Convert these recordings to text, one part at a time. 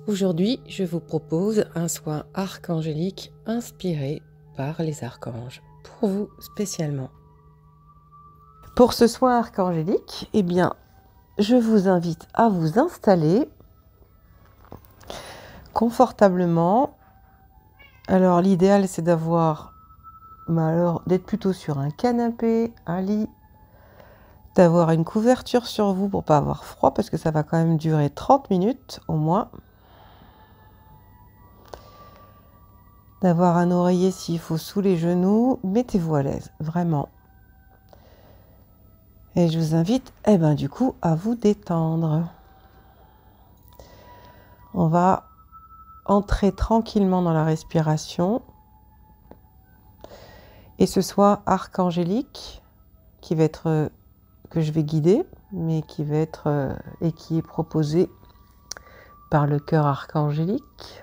Aujourd'hui, je vous propose un soin archangélique inspiré par les archanges, pour vous spécialement. Pour ce soin archangélique, eh bien, je vous invite à vous installer confortablement. Alors, l'idéal, c'est d'être plutôt sur un canapé, un lit, d'avoir une couverture sur vous pour pas avoir froid, parce que ça va quand même durer 30 minutes au moins. D'avoir un oreiller s'il faut sous les genoux, mettez-vous à l'aise, vraiment. Et je vous invite, du coup, à vous détendre. On va entrer tranquillement dans la respiration. Et ce soin archangélique, que je vais guider, mais qui est proposé par le cœur archangélique,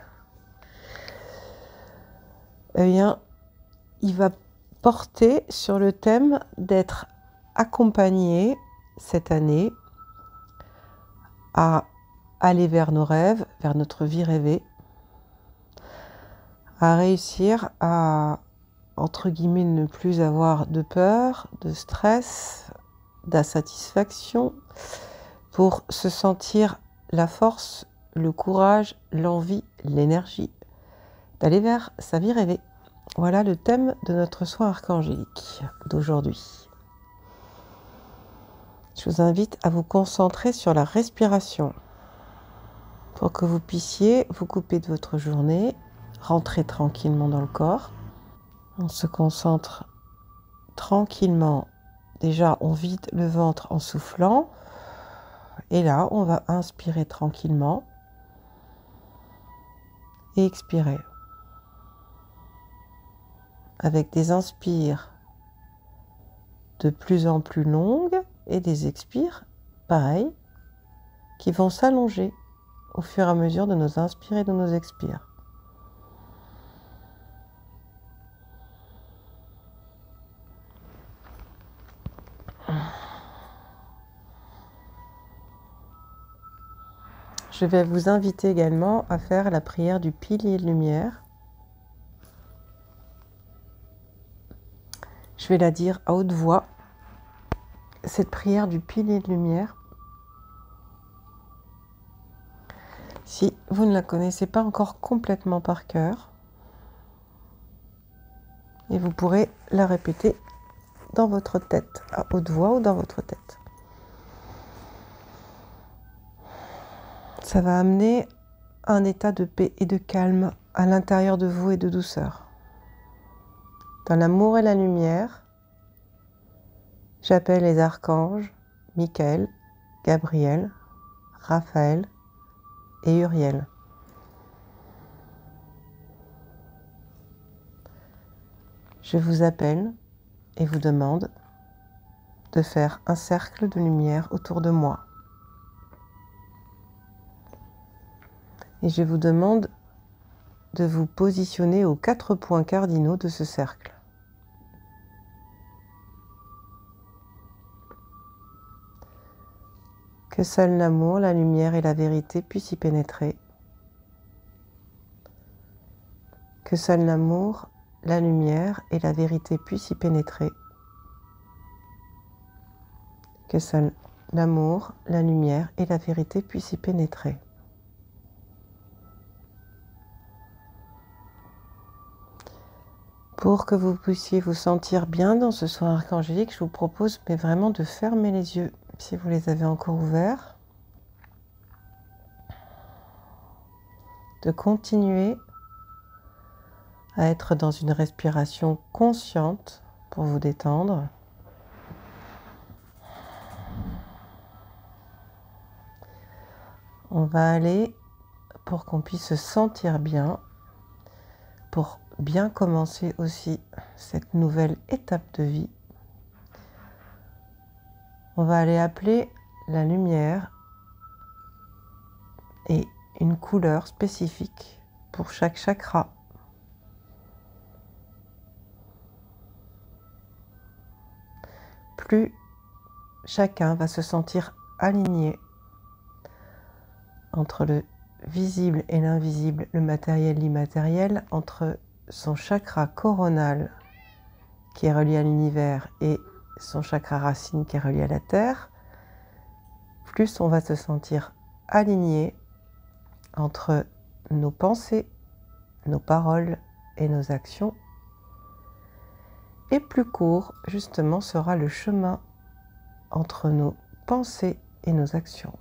il va porter sur le thème d'être accompagné cette année à aller vers nos rêves, vers notre vie rêvée, à réussir à, entre guillemets, ne plus avoir de peur, de stress, d'insatisfaction, pour se sentir la force, le courage, l'envie, l'énergie d'aller vers sa vie rêvée. Voilà le thème de notre soin archangélique d'aujourd'hui. Je vous invite à vous concentrer sur la respiration pour que vous puissiez vous couper de votre journée, rentrer tranquillement dans le corps. On se concentre tranquillement. Déjà, on vide le ventre en soufflant. Et là, on va inspirer tranquillement et expirer. Avec des inspires de plus en plus longues et des expires, pareil, qui vont s'allonger au fur et à mesure de nos inspires et de nos expires. Je vais vous inviter également à faire la prière du pilier de lumière. Je vais la dire à haute voix. Cette prière du pilier de lumière, si vous ne la connaissez pas encore complètement par cœur, et vous pourrez la répéter dans votre tête, à haute voix ou dans votre tête. Ça va amener un état de paix et de calme à l'intérieur de vous et de douceur. Dans l'amour et la lumière, j'appelle les archanges Michael, Gabriel, Raphaël et Uriel. Je vous appelle et vous demande de faire un cercle de lumière autour de moi. Et je vous demande de vous positionner aux 4 points cardinaux de ce cercle. Que seul l'amour, la lumière et la vérité puissent y pénétrer. Que seul l'amour, la lumière et la vérité puissent y pénétrer. Que seul l'amour, la lumière et la vérité puissent y pénétrer. Pour que vous puissiez vous sentir bien dans ce soin archangélique, je vous propose vraiment de fermer les yeux si vous les avez encore ouverts. De continuer à être dans une respiration consciente pour vous détendre. On va aller, pour qu'on puisse se sentir bien, pour bien commencer aussi cette nouvelle étape de vie, on va aller appeler la lumière et une couleur spécifique pour chaque chakra. Plus chacun va se sentir aligné entre le visible et l'invisible, le matériel, l'immatériel, entre son chakra coronal qui est relié à l'univers et son chakra racine qui est relié à la terre, plus on va se sentir aligné entre nos pensées, nos paroles et nos actions, et plus court justement sera le chemin entre nos pensées et nos actions.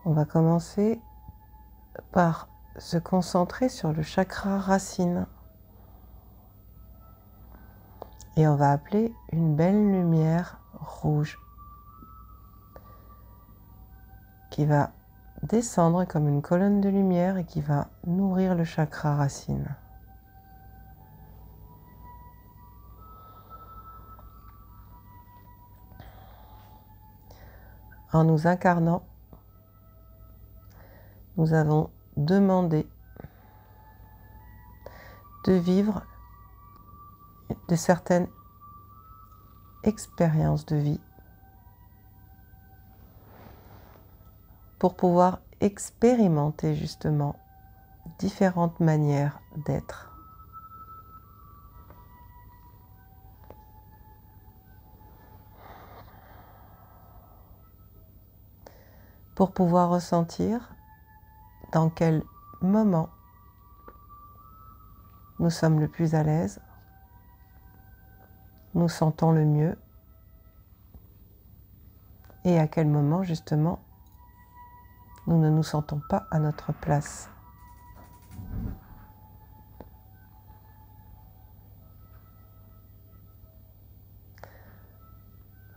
On va commencer par se concentrer sur le chakra racine. Et on va appeler une belle lumière rouge qui va descendre comme une colonne de lumière et qui va nourrir le chakra racine. En nous incarnant, nous avons demandé de vivre de certaines expériences de vie pour pouvoir expérimenter justement différentes manières d'être. Pour pouvoir ressentir dans quel moment nous sommes le plus à l'aise, nous sentons le mieux et à quel moment justement nous ne nous sentons pas à notre place.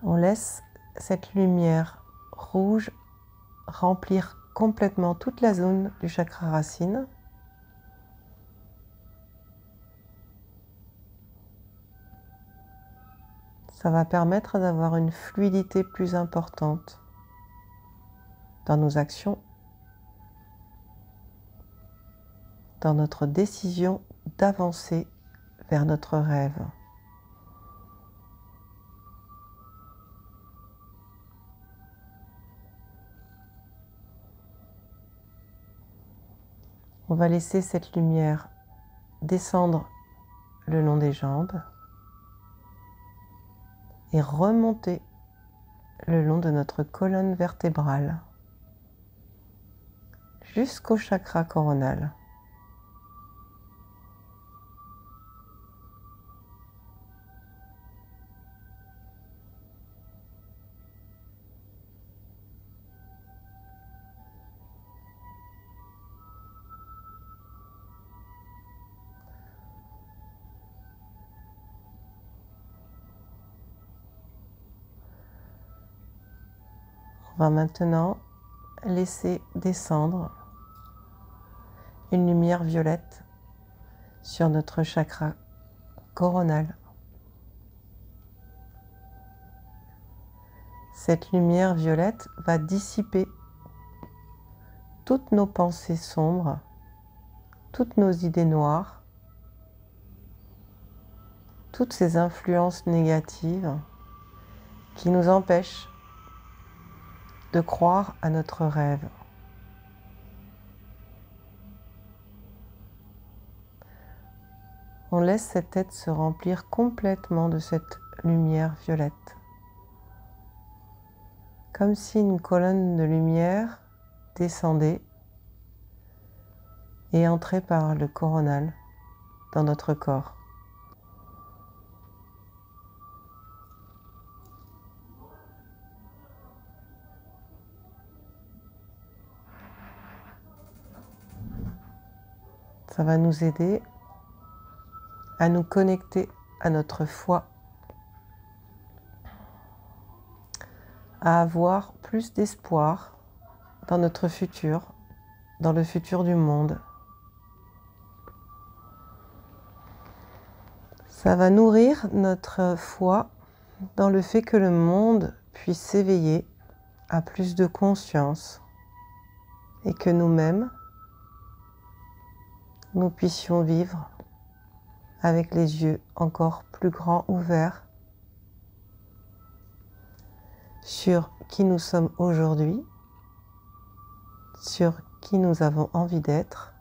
On laisse cette lumière rouge remplir complètement toute la zone du chakra racine. Ça va permettre d'avoir une fluidité plus importante dans nos actions, dans notre décision d'avancer vers notre rêve. On va laisser cette lumière descendre le long des jambes et remonter le long de notre colonne vertébrale jusqu'au chakra coronal. On va maintenant laisser descendre une lumière violette sur notre chakra coronal. Cette lumière violette va dissiper toutes nos pensées sombres, toutes nos idées noires, toutes ces influences négatives qui nous empêchent de croire à notre rêve. On laisse cette tête se remplir complètement de cette lumière violette, comme si une colonne de lumière descendait et entrait par le coronal dans notre corps. Ça va nous aider à nous connecter à notre foi, à avoir plus d'espoir dans notre futur, dans le futur du monde. Ça va nourrir notre foi dans le fait que le monde puisse s'éveiller à plus de conscience et que nous-mêmes, nous puissions vivre avec les yeux encore plus grands ouverts sur qui nous sommes aujourd'hui, sur qui nous avons envie d'être.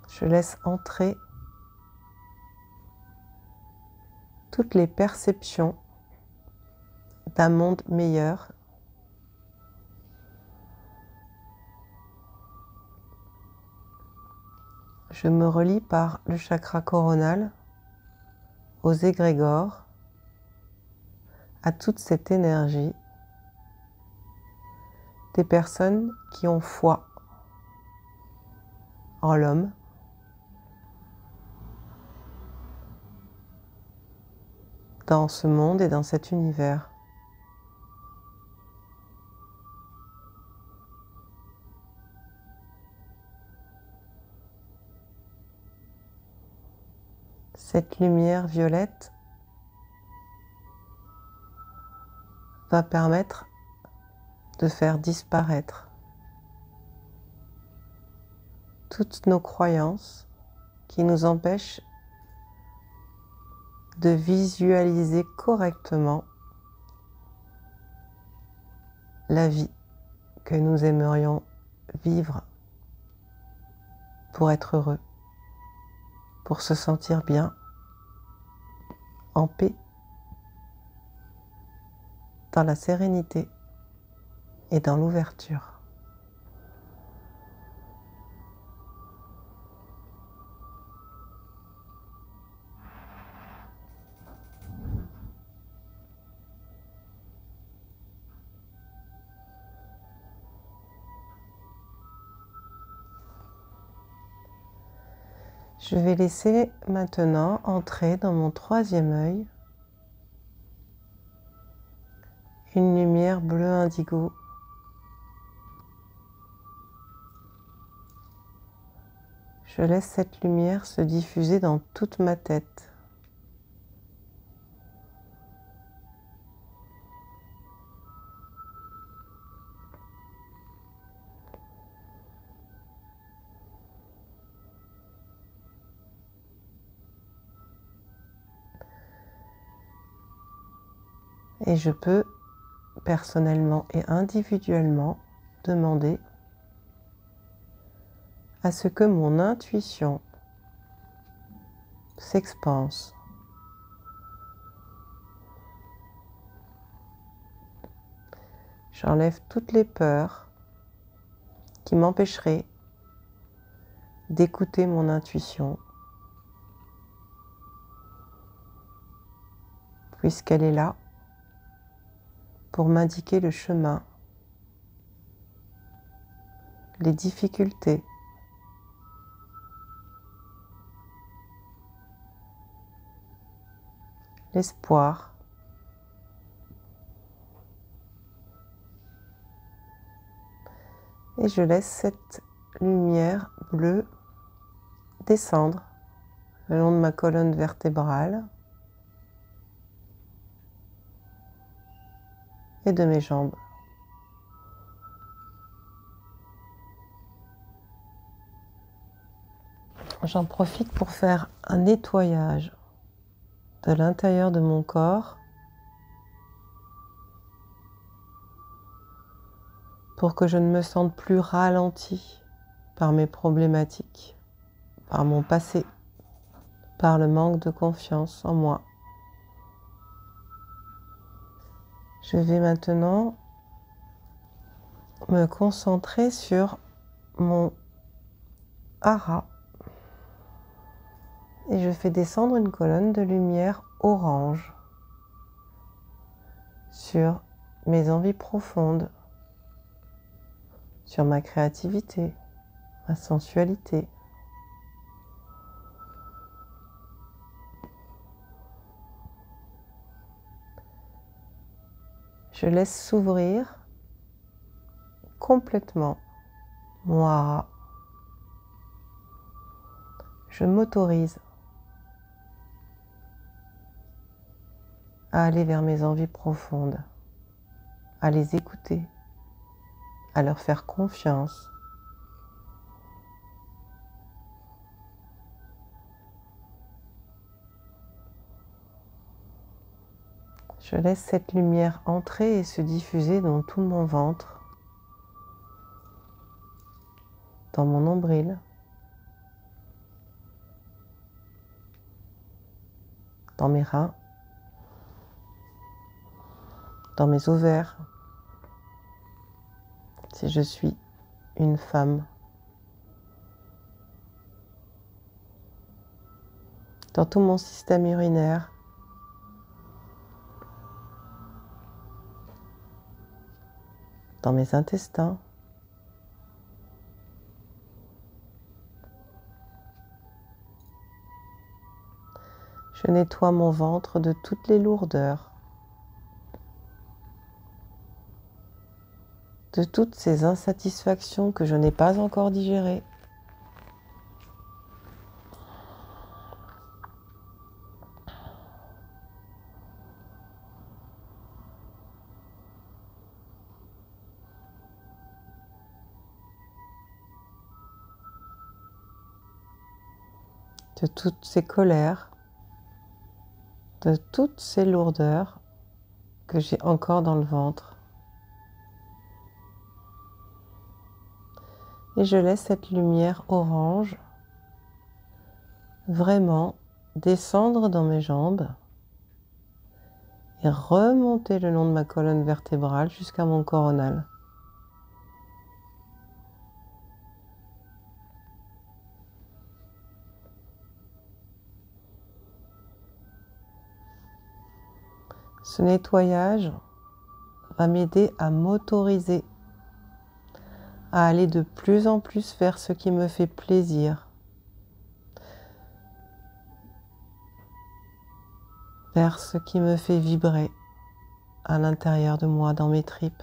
Je laisse entrer toutes les perceptions d'un monde meilleur. Je me relie par le chakra coronal aux égrégores, à toute cette énergie des personnes qui ont foi en l'homme, dans ce monde et dans cet univers. Cette lumière violette va permettre de faire disparaître toutes nos croyances qui nous empêchent de visualiser correctement la vie que nous aimerions vivre pour être heureux, pour se sentir bien, en paix, dans la sérénité et dans l'ouverture. Je vais laisser maintenant entrer dans mon troisième œil une lumière bleu indigo. Je laisse cette lumière se diffuser dans toute ma tête. Et je peux personnellement et individuellement demander à ce que mon intuition s'expanse. J'enlève toutes les peurs qui m'empêcheraient d'écouter mon intuition, puisqu'elle est là pour m'indiquer le chemin, les difficultés, l'espoir, et je laisse cette lumière bleue descendre le long de ma colonne vertébrale et de mes jambes. J'en profite pour faire un nettoyage de l'intérieur de mon corps pour que je ne me sente plus ralentie par mes problématiques, par mon passé, par le manque de confiance en moi. Je vais maintenant me concentrer sur mon hara et je fais descendre une colonne de lumière orange sur mes envies profondes, sur ma créativité, ma sensualité. Je laisse s'ouvrir complètement mon hara. Je m'autorise à aller vers mes envies profondes, à les écouter, à leur faire confiance. Je laisse cette lumière entrer et se diffuser dans tout mon ventre, dans mon nombril, dans mes reins, dans mes ovaires, si je suis une femme, dans tout mon système urinaire, dans mes intestins, je nettoie mon ventre de toutes les lourdeurs, de toutes ces insatisfactions que je n'ai pas encore digérées. De toutes ces colères, de toutes ces lourdeurs que j'ai encore dans le ventre. Et je laisse cette lumière orange vraiment descendre dans mes jambes et remonter le long de ma colonne vertébrale jusqu'à mon coronal. Ce nettoyage va m'aider à m'autoriser à aller de plus en plus vers ce qui me fait plaisir, vers ce qui me fait vibrer à l'intérieur de moi, dans mes tripes.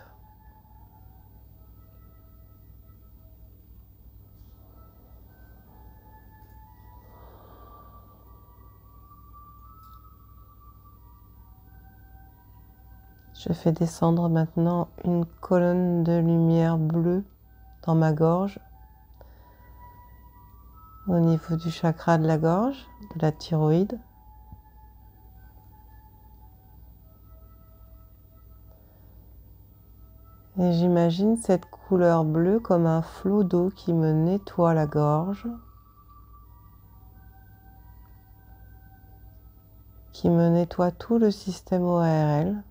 Je fais descendre maintenant une colonne de lumière bleue dans ma gorge, au niveau du chakra de la gorge, de la thyroïde. Et j'imagine cette couleur bleue comme un flot d'eau qui me nettoie la gorge, qui me nettoie tout le système ORL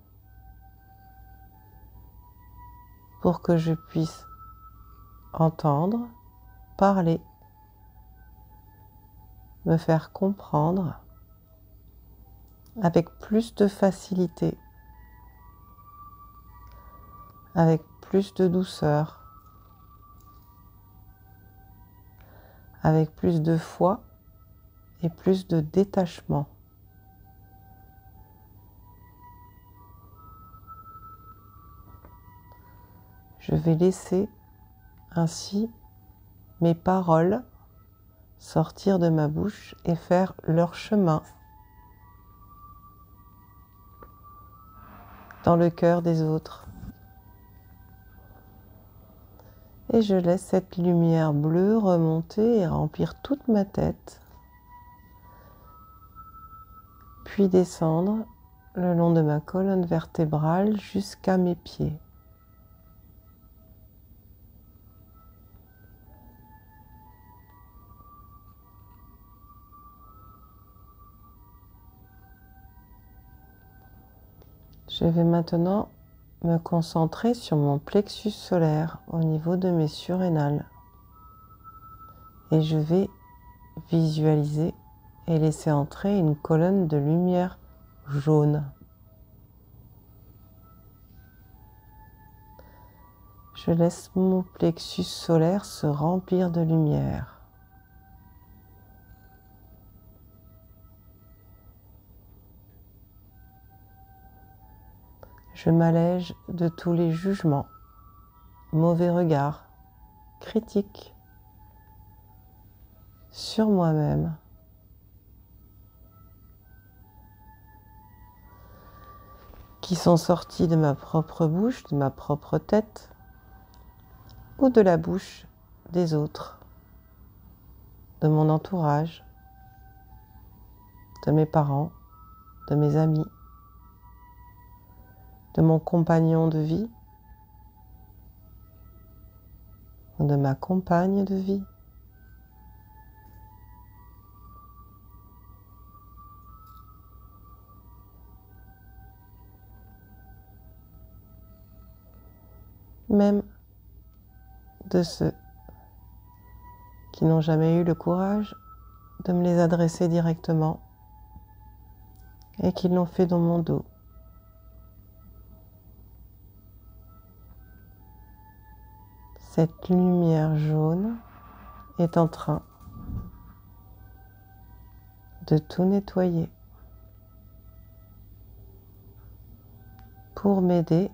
pour que je puisse entendre, parler, me faire comprendre avec plus de facilité, avec plus de douceur, avec plus de foi et plus de détachement. Je vais laisser ainsi mes paroles sortir de ma bouche et faire leur chemin dans le cœur des autres. Et je laisse cette lumière bleue remonter et remplir toute ma tête, puis descendre le long de ma colonne vertébrale jusqu'à mes pieds. Je vais maintenant me concentrer sur mon plexus solaire au niveau de mes surrénales. Et je vais visualiser et laisser entrer une colonne de lumière jaune. Je laisse mon plexus solaire se remplir de lumière. Je m'allège de tous les jugements, mauvais regards, critiques sur moi-même. Qui sont sortis de ma propre bouche, de ma propre tête, ou de la bouche des autres, de mon entourage, de mes parents, de mes amis. de mon compagnon de vie, ou de ma compagne de vie. Même de ceux qui n'ont jamais eu le courage de me les adresser directement et qui l'ont fait dans mon dos. Cette lumière jaune est en train de tout nettoyer pour m'aider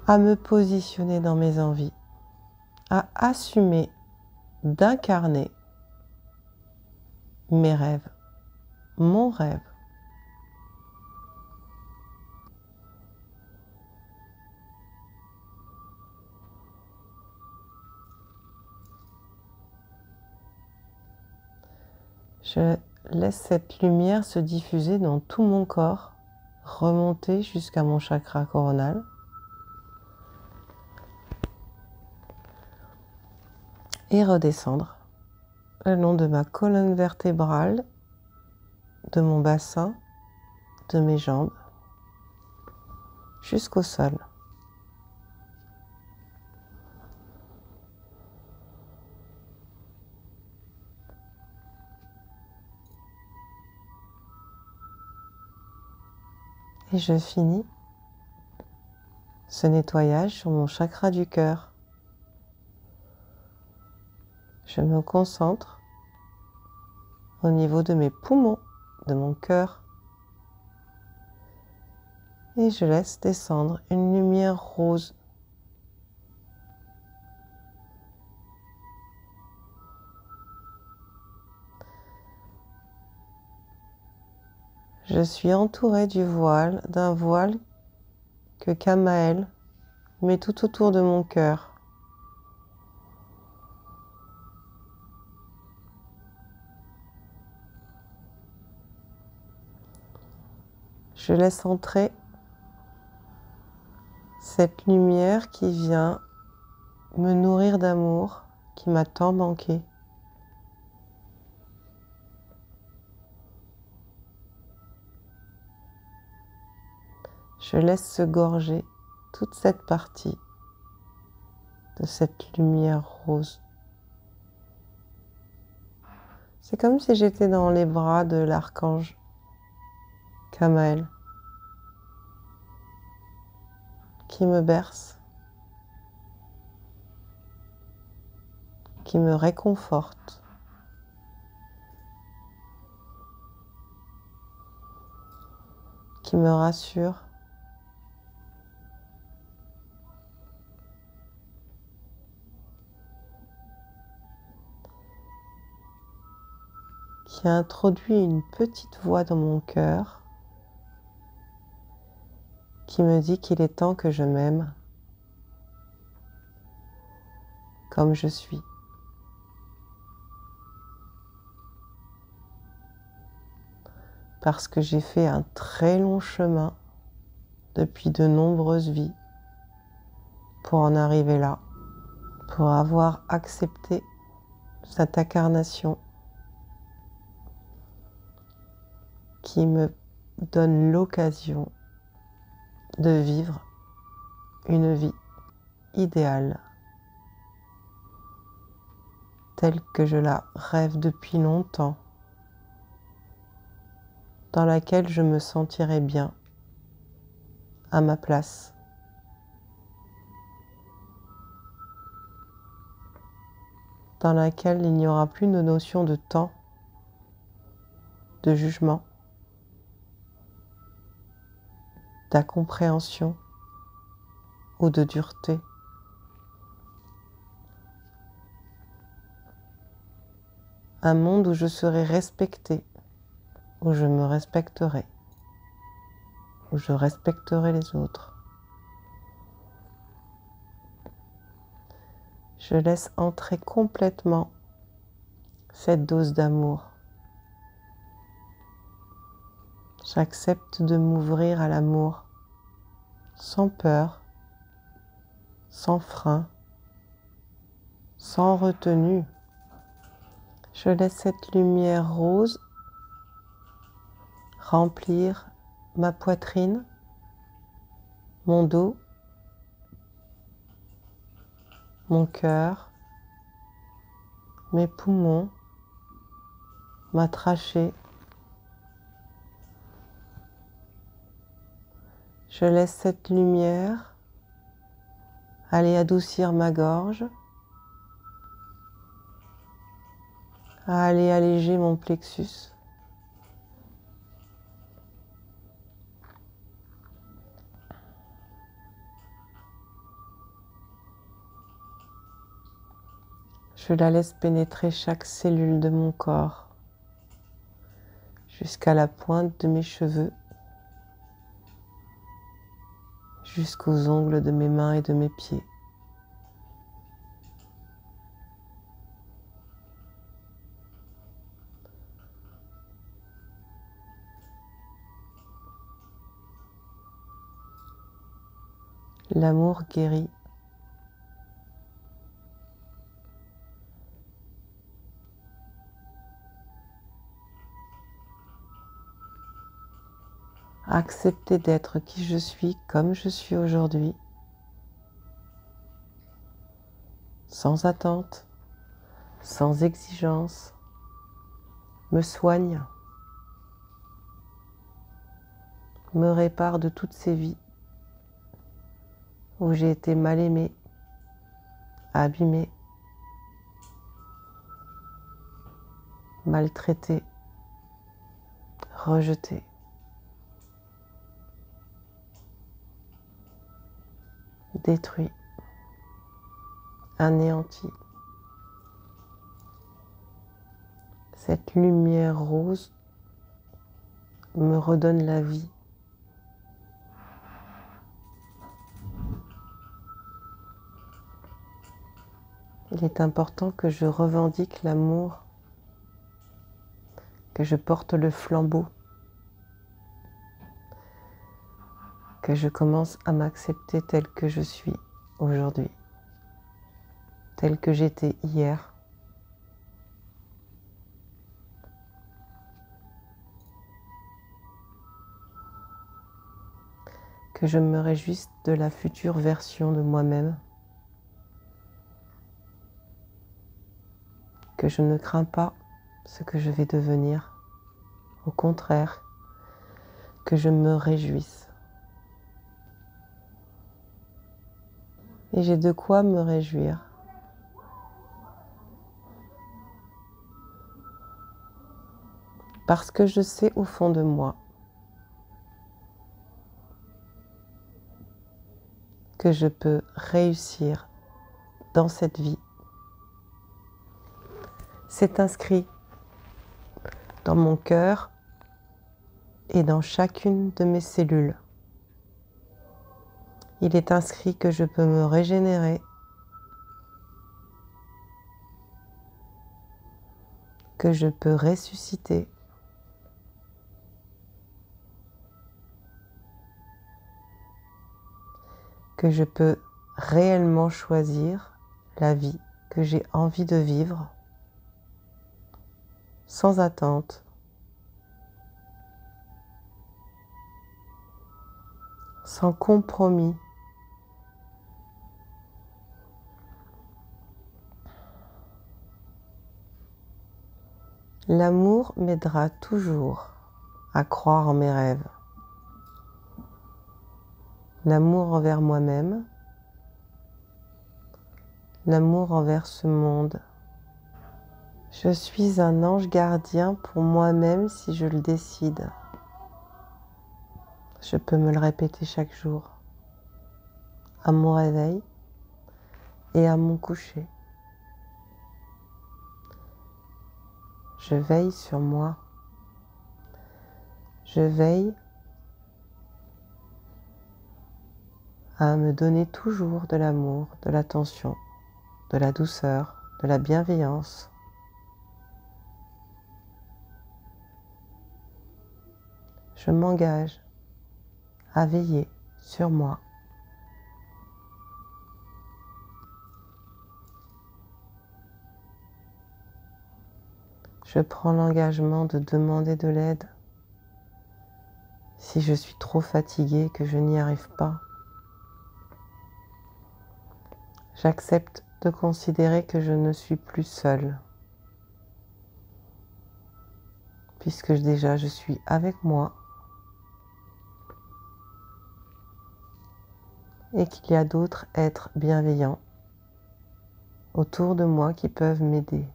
à me positionner dans mes envies, à assumer d'incarner mes rêves, mon rêve. Je laisse cette lumière se diffuser dans tout mon corps, remonter jusqu'à mon chakra coronal. Et redescendre le long de ma colonne vertébrale, de mon bassin, de mes jambes, jusqu'au sol. Et je finis ce nettoyage sur mon chakra du cœur. Je me concentre au niveau de mes poumons, de mon cœur. Et je laisse descendre une lumière rose. Je suis entourée d'un voile que Kamaël met tout autour de mon cœur. Je laisse entrer cette lumière qui vient me nourrir d'amour, qui m'a tant manqué. Je laisse se gorger toute cette partie de cette lumière rose. C'est comme si j'étais dans les bras de l'archange Kamaël, qui me berce, qui me réconforte, qui me rassure, qui a introduit une petite voix dans mon cœur qui me dit qu'il est temps que je m'aime comme je suis. Parce que j'ai fait un très long chemin depuis de nombreuses vies pour en arriver là, pour avoir accepté cette incarnation qui me donne l'occasion de vivre une vie idéale, telle que je la rêve depuis longtemps, dans laquelle je me sentirai bien à ma place. Dans laquelle il n'y aura plus de notion de temps, de jugement, d'incompréhension ou de dureté. Un monde où je serai respectée, où je me respecterai, où je respecterai les autres. Je laisse entrer complètement cette dose d'amour. J'accepte de m'ouvrir à l'amour, sans peur, sans frein, sans retenue. Je laisse cette lumière rose remplir ma poitrine, mon dos, mon cœur, mes poumons, ma trachée. Je laisse cette lumière aller adoucir ma gorge, aller alléger mon plexus. Je la laisse pénétrer chaque cellule de mon corps, jusqu'à la pointe de mes cheveux, jusqu'aux ongles de mes mains et de mes pieds. L'amour guérit. Accepter d'être qui je suis comme je suis aujourd'hui, sans attente, sans exigence, me soigne, me répare de toutes ces vies où j'ai été mal aimée, abîmée, maltraitée, rejetée. Détruit, anéanti. Cette lumière rose me redonne la vie. Il est important que je revendique l'amour, que je porte le flambeau, que je commence à m'accepter tel que je suis aujourd'hui, tel que j'étais hier. Que je me réjouisse de la future version de moi-même, que je ne crains pas ce que je vais devenir, au contraire, que je me réjouisse. Et j'ai de quoi me réjouir. Parce que je sais au fond de moi que je peux réussir dans cette vie. C'est inscrit dans mon cœur et dans chacune de mes cellules. Il est inscrit que je peux me régénérer, que je peux ressusciter, que je peux réellement choisir la vie que j'ai envie de vivre, sans attente, sans compromis. L'amour m'aidera toujours à croire en mes rêves. L'amour envers moi-même, l'amour envers ce monde. Je suis un ange gardien pour moi-même si je le décide. Je peux me le répéter chaque jour, à mon réveil et à mon coucher. Je veille sur moi. Je veille à me donner toujours de l'amour, de l'attention, de la douceur, de la bienveillance. je m'engage à veiller sur moi. Je prends l'engagement de demander de l'aide si je suis trop fatiguée que je n'y arrive pas. J'accepte de considérer que je ne suis plus seule, puisque déjà je suis avec moi et qu'il y a d'autres êtres bienveillants autour de moi qui peuvent m'aider.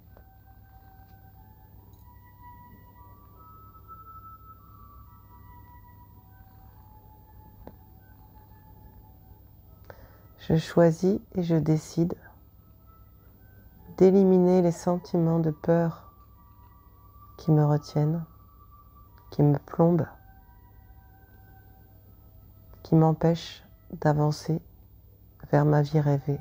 Je choisis et je décide d'éliminer les sentiments de peur qui me retiennent, qui me plombent, qui m'empêchent d'avancer vers ma vie rêvée.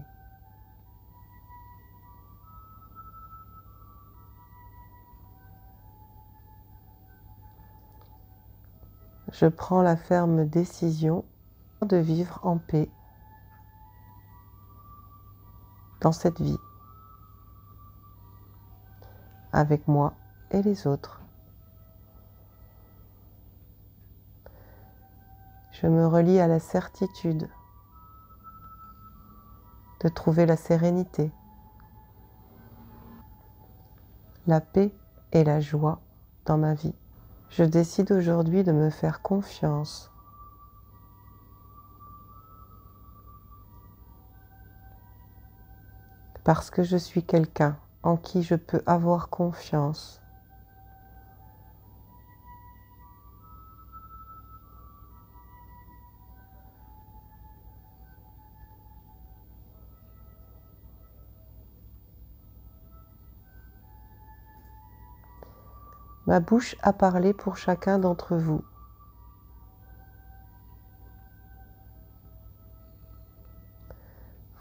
Je prends la ferme décision de vivre en paix dans cette vie, avec moi et les autres. Je me relie à la certitude de trouver la sérénité, la paix et la joie dans ma vie. Je décide aujourd'hui de me faire confiance. Parce que je suis quelqu'un en qui je peux avoir confiance. Ma bouche a parlé pour chacun d'entre vous.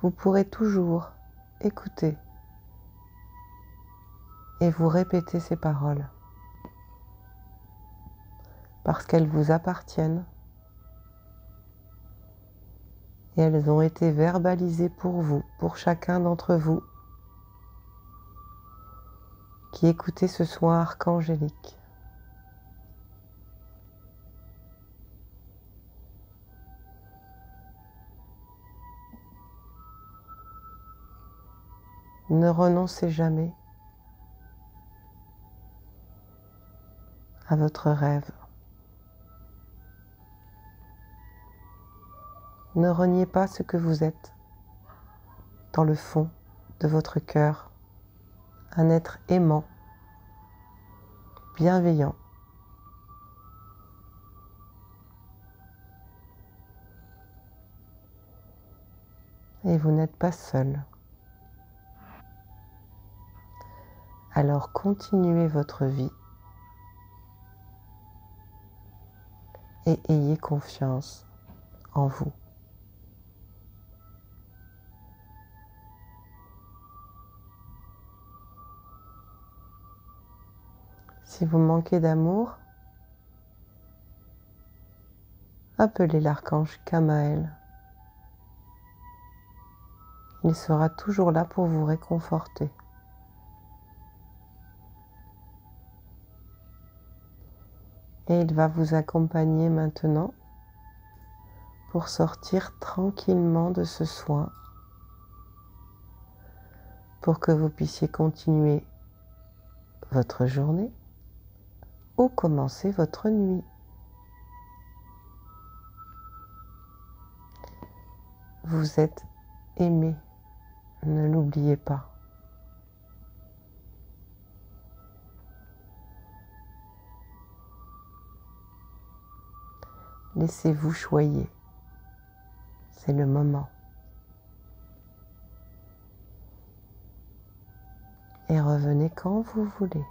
Vous pourrez toujours écouter et vous répéter ces paroles parce qu'elles vous appartiennent et elles ont été verbalisées pour vous, pour chacun d'entre vous qui écoutez ce soin archangélique. Ne renoncez jamais à votre rêve. Ne reniez pas ce que vous êtes dans le fond de votre cœur, un être aimant, bienveillant. Et vous n'êtes pas seul. Alors continuez votre vie et ayez confiance en vous. Si vous manquez d'amour, appelez l'archange Kamaël. Il sera toujours là pour vous réconforter. Et il va vous accompagner maintenant pour sortir tranquillement de ce soin, pour que vous puissiez continuer votre journée ou commencer votre nuit. Vous êtes aimé, ne l'oubliez pas. Laissez-vous choyer, c'est le moment. Et revenez quand vous voulez.